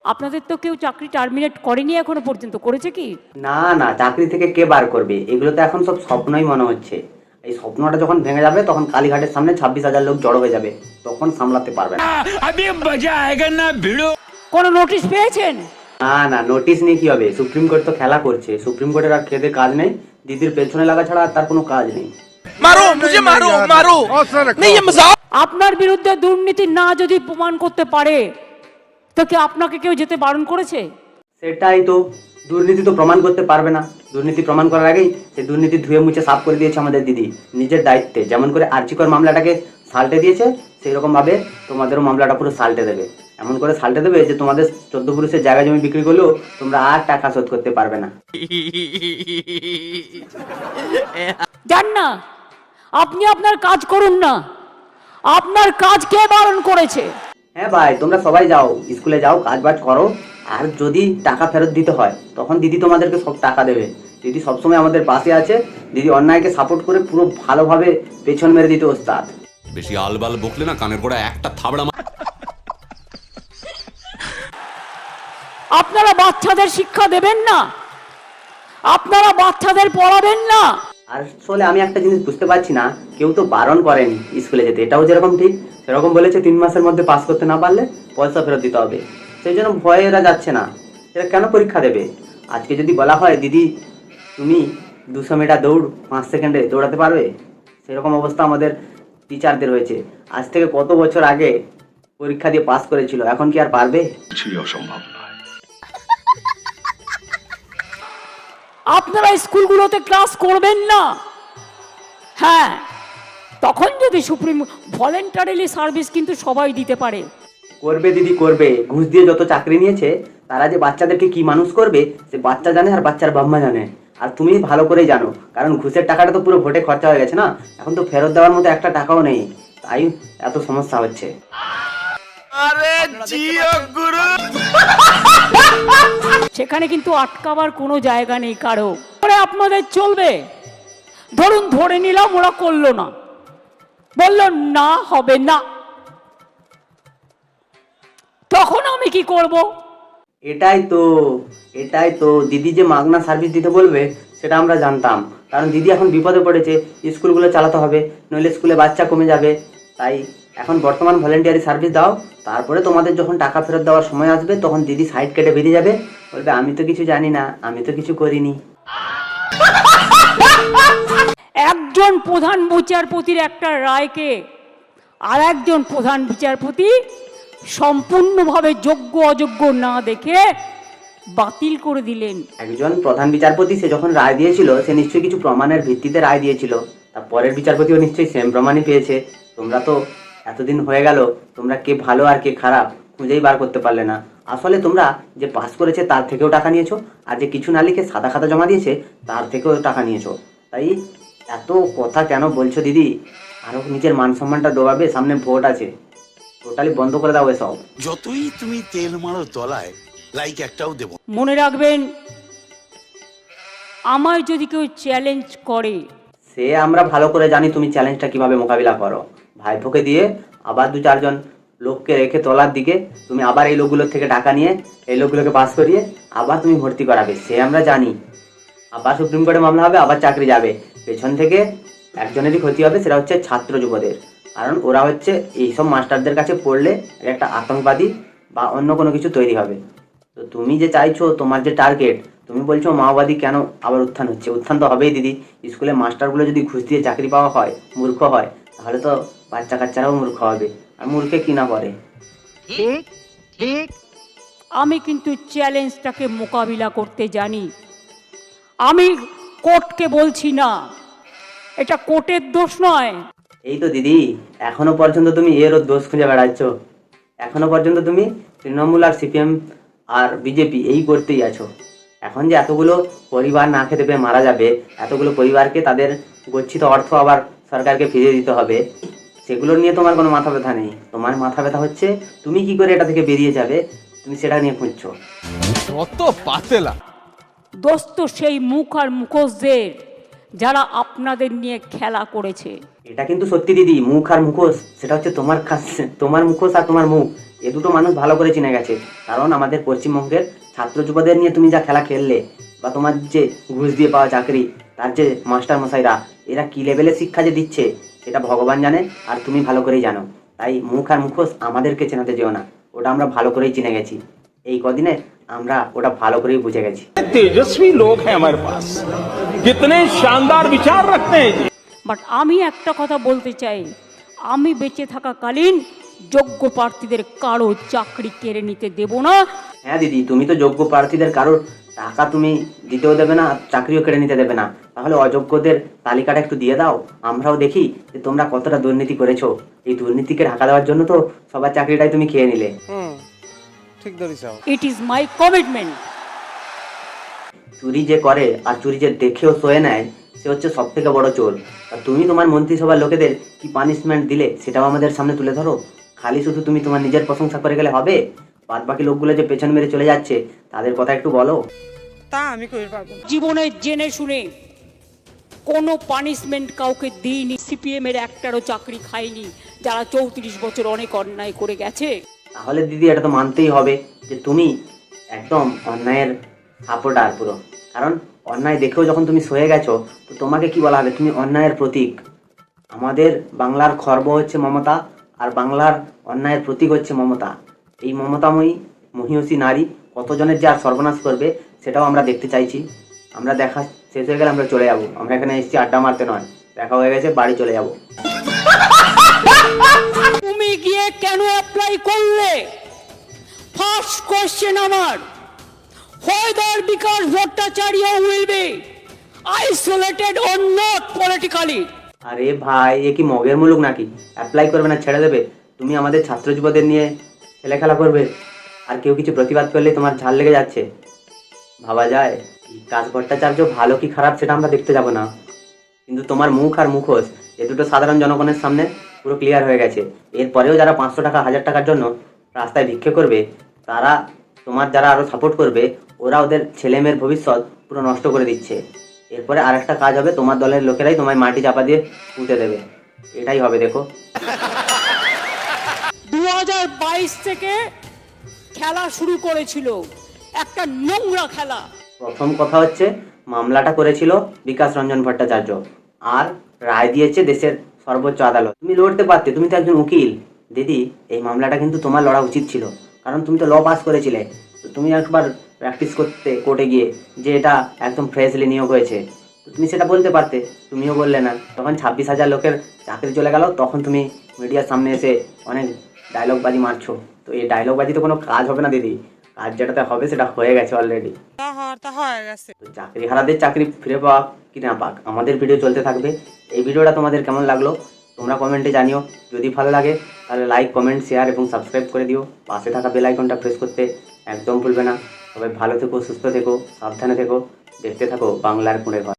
আপনাদের তো কেউ চাকরি টার্মিনেট করেনি এখনো পর্যন্ত, করেছে কি? না না, চাকরি থেকে কে বার করবে? এগুলো তো এখন সব স্বপ্নই মনে হচ্ছে। এই স্বপ্নটা যখন ভেঙে যাবে তখন কালীঘাটের সামনে 26,000 লোক জড়ো হয়ে যাবে, তখন সামলাতে পারবে না। কোনো নোটিশ পেয়েছেন? না না, নোটিশ নিয়ে কি হবে? সুপ্রিম কোর্ট তো খেলা করছে, সুপ্রিম কোর্টের আর খেতে কাজ নেই, দিদির পেছনে লাগা ছাড়া আর তার কোনো কাজ নেই। मारो मुझे, मारो मारो नहीं, ये मजाक। আপনার বিরুদ্ধে দুর্নীতি না যদি প্রমাণ করতে পারে তো কি আপনাকে কেউ যেতে বারণ করেছে? সেটাই তো, দুর্নীতি তো প্রমাণ করতে পারবে না। দুর্নীতি প্রমাণ করার আগেই সে দুর্নীতি ধুয়ে মুছে সাফ করে দিয়েছে আমাদের দিদি নিজের দায়িত্বে। যেমন করে আর্চিকর মামলাটাকে সাল্টে দিয়েছে, সেই রকম ভাবে তোমাদেরও মামলাটা পুরো সাল্টে দেবে। এমন করে সাল্টে দেবে যে তোমাদের 14 পুরুষের জায়গা জমি বিক্রি করলেও তোমরা আর টাকা শোধ করতে পারবে না। যান না, আপনি আপনার কাজ করুন না। আপনার কাজ কে বারণ করেছে? হ্যাঁ ভাই, তোমরা সবাই যাও, স্কুলে যাও, কাজ বাজ করো। আর যদি টাকা ফেরত দিতে হয় তখন দিদি তোমাদেরকে সব টাকা দেবে। দিদি সবসময় আমাদের পাশে আছে। দিদি অন্যায়কে সাপোর্ট করে পুরো ভালোভাবে পেছন মেরে দিতে ওস্তাদ। বেশি আলবাল বকলে না কানের গোড়া একটা থাবড়া আপনারা বাচ্চাদের শিক্ষা দেবেন না, আপনারা বাচ্চাদের পড়াবেন না। আর আসলে আমি একটা জিনিস বুঝতে পারছি না, কেউ তো বারণ করেনি স্কুলে যেতে, এটাও যেরকম ঠিক সেরকম বলেছে 3 মাসের মধ্যে পাস করতে না পারলে পয়সা ফেরত দিতে হবে। সেই জন্য ভয়ে এরা যাচ্ছে না। এরা কেন পরীক্ষা দেবে? আজকে যদি বলা হয় দিদি তুমি 200 মিটার দৌড় 5 সেকেন্ডে দৌড়াতে পারবে, সেরকম অবস্থা আমাদের টিচারদের হয়েছে। আজ থেকে কত বছর আগে পরীক্ষা দিয়ে পাস করেছিল, এখন কি আর পারবে? আপনারা স্কুলগুলোতে ক্লাস করবেন না। হ্যাঁ, তখন যদি সুপ্রিম ভলেন্টারিলি সার্ভিস কিন্তু সবাই দিতে পারে। করবে দিদি, করবে। ঘুষ দিয়ে যত চাকরি নিয়েছে তারা যে বাচ্চাদেরকে কি মানুষ করবে সে বাচ্চা জানে আর বাচ্চার বাম্মা জানে। আর তুমি ভালো করেই জানো, কারণ ঘুষের টাকাটা তো পুরো ভোটে খরচা হয়ে গেছে না, এখন তো ফেরত দেওয়ার মতো একটা টাকাও নেই, তাই এত সমস্যা হচ্ছে। अरे जियो गुरु। সেখানে কিন্তু আটকাবার কোনো জায়গা নেই কারো। পরে আপনাদের চলবে। ধরুন ধরে নিলাম ওরা করলো না, বললো না হবে না, তখন আমি কি করব? এটাই তো দিদি যে মাগনা সার্ভিস দিতে বলবে সেটা আমরা জানতাম, কারণ দিদি এখন বিপদে পড়েছে, স্কুলগুলো চালাতে হবে, নইলে স্কুলে বাচ্চা কমে যাবে। তাই এখন বর্তমান ভলেন্টিয়ারি সার্ভিস দাও, তারপরে তোমাদের যখন টাকা ফেরত দেওয়ার সময় আসবে তখন দিদি সাইড কেটে বেরিয়ে যাবে, বলবে আমি তো কিছু জানি না, আমি তো কিছু করিনি। একজন প্রধান বিচারপতির একটা রায়কে আর একজন প্রধান বিচারপতি সম্পূর্ণভাবে যোগ্য অযোগ্য না দেখে বাতিল করে দিলেন। একজন প্রধান বিচারপতি সে যখন রায় দিয়েছিল সে নিশ্চয়ই কিছু প্রমাণের ভিত্তিতে রায় দিয়েছিল, তার পরের বিচারপতিও নিশ্চয়ই সেম প্রমাণই পেয়েছে। তোমরা তো এতদিন হয়ে গেল, তোমরা কে ভালো আর কে খারাপ খুঁজেই বার করতে পারলে না। আসলে তোমরা যে পাস করেছে তার থেকেও টাকা নিয়েছো, আর যে কিছু না লিখে সাদা খাতা জমা দিয়েছে তার থেকেও টাকা নিয়েছো। তাই এত কথা কেন বলছো দিদি? আরো নিজের মান সম্মানটা ডোবাবে, সামনে ভোট আছে, টোটালি বন্ধ করে দাও এসব। যতই তুমি তেল মারো তলায়, লাইক একটাও দেব। মনে রাখবেন, আমায় যদি কেউ চ্যালেঞ্জ করে, সে আমরা ভালো করে জানি তুমি চ্যালেঞ্জটা কিভাবে মোকাবিলা করো। ভাইপোকে দিয়ে আবার 2-4 জন লোককে রেখে তোলার দিকে তুমি আবার এই লোকগুলোর থেকে টাকা নিয়ে এই লোকগুলোকে পাস করিয়ে আবার তুমি ভর্তি করাবে, সে আমরা জানি। আবার সুপ্রিম কোর্টে মামলা হবে, আবার চাকরি যাবে। পেছন থেকে একজনেরই ক্ষতি হবে, সেটা হচ্ছে ছাত্র যুবদের। কারণ ওরা হচ্ছে এইসব মাস্টারদের কাছে পড়লে একটা আতঙ্কবাদী বা অন্য কোনো কিছু তৈরি হবে। তো তুমি যে চাইছো, তোমার যে টার্গেট, তুমি বলছো মাওবাদী কেন আবার উত্থান হচ্ছে? উত্থান তো হবেই দিদি। স্কুলে মাস্টারগুলো যদি ঘুষ দিয়ে চাকরি পাওয়া হয়, মূর্খ হয়, তাহলে তো বাচ্চা কাচ্চারাও মূর্খ হবে। আর মূর্খে কি না করে। আমি কিন্তু চ্যালেঞ্জটাকে মোকাবিলা করতে জানি। আমি কোর্টকে বলছি না, এটা কোর্টের দোষ নয়। এই তো দিদি, এখনো পর্যন্ত তুমি এরও দোষ খুঁজে বেড়াচ্ছ। এখনো পর্যন্ত তুমি তৃণমূল আর সিপিএম আর বিজেপি এই করতেই আছো। এখন যে এতগুলো পরিবার না খেতে পেয়ে মারা যাবে, এতগুলো পরিবারকে তাদের গচ্ছিত অর্থ আবার সরকারকে ফিরিয়ে দিতে হবে, সেগুলো নিয়ে তোমার কোনো মাথা ব্যথা নেই। তোমার মাথা ব্যথা হচ্ছে তুমি কি করে এটা থেকে বেরিয়ে যাবে, তুমি সেটা নিয়ে খুঁজছো। কত পাতেলা দোষ তো সেই মুখ আর মুখোশদের যারা আপনাদের নিয়ে খেলা করেছে। এটা কিন্তু সত্যি দিদি, মুখ আর মুখোশ সেটা হচ্ছে তোমার মুখোশ আর তোমার মুখ, এ দুটো মানুষ ভালো করে চিনে গেছে। কারণ আমাদের পশ্চিমবঙ্গের ছাত্র যুবদের নিয়ে তুমি যা খেলা খেললে, বা তোমার যে ঘুষ দিয়ে পাওয়া চাকরি, তার যে মাস্টার মশাইরা এরা কি লেভেলের শিক্ষা যে দিচ্ছে সেটা ভগবান জানে, আর তুমি ভালো করেই জানো। তাই মুখ আর মুখোশ আমাদেরকে চেনাতে যেও না, ওটা আমরা ভালো করেই চিনে গেছি। এই কদিনে আমরা ওটা ভালো করেই বুঝে গেছি। तेजस्वी लोग हैं हमारे पास, कितने शानदार विचार रखते हैं जी। বাট আমি একটা কথা বলতে চাই, আমি বেঁচে থাকাকালীন যোগ্য প্রার্থীদের কারো চাকরি কেড়ে নিতে দেব না। হ্যাঁ দিদি, তুমি তো যোগ্য প্রার্থীদের কারোর টাকা তুমি দিতেও দেবে না, চাকরিও কেড়ে নিতে দেবে না। তাহলে অযোগ্যদের তালিকাটা একটু দিয়ে দাও, আমরাও দেখি যে তোমরা কতটা দুর্নীতি করেছো। এই দুর্নীতিকে ঢাকা দেওয়ার জন্য তো সবার চাকরিটাই তুমি খেয়ে নিলে। It is my commitment. চুরি যে করে আর চুরি যে দেখেও সয়ে নেয় সে হচ্ছে সব থেকে বড় চোর। আর তুমি তোমার মন্ত্রিসভার লোকেদের কি পানিশমেন্ট দিলে সেটাও আমাদের সামনে তুলে ধরো। খালি শুধু তুমি তোমার নিজের প্রশংসা করে গেলে হবে? বাদ বাকি লোকগুলো যে পেছন মেরে চলে যাচ্ছে তাদের কথা একটু বলো। জীবনে জেনে শুনে কোনো পানিশমেন্ট কাউকে দিইনি, সিপিএম এর একটারও চাকরি খাইনি যারা 34 বছর অনেক অন্যায় করে গেছে। তাহলে দিদি এটা তো মানতেই হবে যে তুমি একদম অন্যায়ের সাপোর্টার পুরো। কারণ অন্যায় দেখেও যখন তুমি সয়ে গেছো তো তোমাকে কি বলা হবে, তুমি অন্যায়ের প্রতীক। আমাদের বাংলার খর্ব হচ্ছে মমতা, আর বাংলার অন্যায়ের প্রতীক হচ্ছে মমতা। এই মমতাময়ী মহিষী নারী কতজনের যে আর সর্বনাশ করবে সেটাও আমরা দেখতে চাইছি। আমরা দেখা শেষ হয়ে গেলে আমরা চলে যাবো। আমরা এখানে এসেছি আড্ডা মারতে নয়, দেখা হয়ে গেছে, বাড়ি চলে যাবো। তুমি গিয়ে কেন অ্যাপ্লাই করলে? ফার্স্ট কোশ্চেন আমার, whether because Bhattacharya will be isolated or not politically. আরে ভাই, এ কি মগের মুলুক নাকি? অ্যাপ্লাই করবে না ছেড়ে দেবে? তুমি আমাদের ছাত্র যুবদের নিয়ে ছেলে খেলা করবে, আর কেউ কিছু প্রতিবাদ করলে তোমার ঝাল লেগে যাচ্ছে? ভাবা যায়? বিকাশ ভট্টাচার্য ভালো কি খারাপ সেটা আমরা দেখতে যাব না, কিন্তু তোমার মুখ আর মুখোশ এ দুটো সাধারণ জনগণের সামনে পুরো ক্লিয়ার হয়ে গেছে। এরপরেও যারা 500 টাকা 1000 টাকার জন্য রাস্তায় ভিক্ষে করবে, তারা তোমার যারা আরো সাপোর্ট করবে, ওরা ওদের ছেলে মেয়ের ভবিষ্যৎ পুরো নষ্ট করে দিচ্ছে। এরপরে আরেকটা কাজ হবে, তোমার দলের লোকেরাই তোমায় মাটি চাপা দিয়ে পুঁতে দেবে। এটাই হবে, দেখো। 2022 থেকে খেলা শুরু করেছিল, একটা নোংরা খেলা। প্রথম কথা হচ্ছে মামলাটা করেছিল বিকাশ রঞ্জন ভট্টাচার্য, আর রায় দিয়েছে দেশের সর্বোচ্চ আদালত। তুমি লড়তে পারতে, তুমি তো একজন উকিল দিদি। এই মামলাটা কিন্তু তোমার লড়া উচিত ছিল, কারণ তুমি তো ল পাস করেছিলে। তো তুমি একবার প্র্যাকটিস করতে কোর্টে গিয়ে যে এটা একদম ফ্রেশলি নিয়োগ হয়েছে, তো তুমি সেটা বলতে পারতে। তুমিও বললে না, তখন 26,000 লোকের চাকরি চলে গেল। তখন তুমি মিডিয়ার সামনে এসে অনেক ডায়লগবাজি মারছো। তো এই ডায়লগবাজি তো কোনো কাজ হবে না দিদি, কাজ যেটাতে হবে সেটা হয়ে গেছে অলরেডি। তো চাকরি হারাদের চাকরি ফিরে পাক কি না পাক, আমাদের ভিডিও চলতে থাকবে। এই ভিডিওটা তোমাদের কেমন লাগলো তোমরা কমেন্টে জানিও। যদি ভালো লাগে তাহলে লাইক, কমেন্ট, শেয়ার এবং সাবস্ক্রাইব করে দিও। পাশে থাকা বেল আইকনটা প্রেস করতে একদম ভুলবে না। সবাই ভালো থেকো, সুস্থ থেকো, সাবধানে থেকো। দেখতে থাকো বাংলার কুঁড়ে ঘর।